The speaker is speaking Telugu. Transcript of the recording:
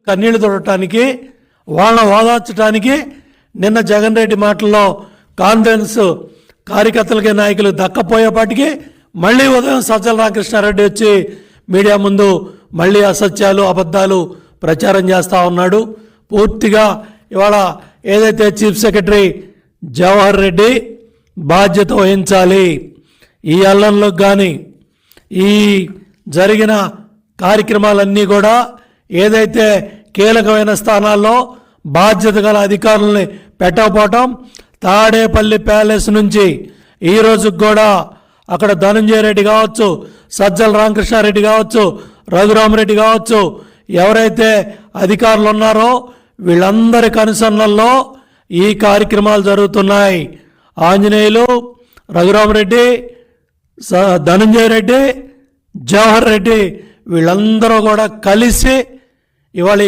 కన్నీళ్లు తొడటానికి, వాళ్ళని ఓదార్చడానికి నిన్న జగన్ రెడ్డి మాటల్లో కాన్ఫిడెన్స్ కార్యకర్తలకి నాయకులు దక్కపోయేపాటికి మళ్ళీ ఉదయం సజ్జల రామకృష్ణారెడ్డి వచ్చి మీడియా ముందు మళ్ళీ అసత్యాలు అబద్ధాలు ప్రచారం చేస్తూ ఉన్నాడు. పూర్తిగా ఇవాళ ఏదైతే చీఫ్ సెక్రటరీ జవహర్ రెడ్డి బాధ్యత వహించాలి, ఈ అల్లంలో కానీ ఈ జరిగిన కార్యక్రమాలన్నీ కూడా ఏదైతే కీలకమైన స్థానాల్లో బాధ్యత గల అధికారులని పెట్టకపోవటం, తాడేపల్లి ప్యాలెస్ నుంచి ఈ రోజుకి కూడా అక్కడ ధనంజయ రెడ్డి కావచ్చు, సజ్జల రామకృష్ణారెడ్డి కావచ్చు, రఘురామరెడ్డి కావచ్చు, ఎవరైతే అధికారులు ఉన్నారో వీళ్ళందరి కనుసన్నల్లో ఈ కార్యక్రమాలు జరుగుతున్నాయి. ఆంజనేయులు, రఘురామరెడ్డి, ధనంజయ రెడ్డి, జవహర్ రెడ్డి వీళ్ళందరూ కూడా కలిసి ఇవాళ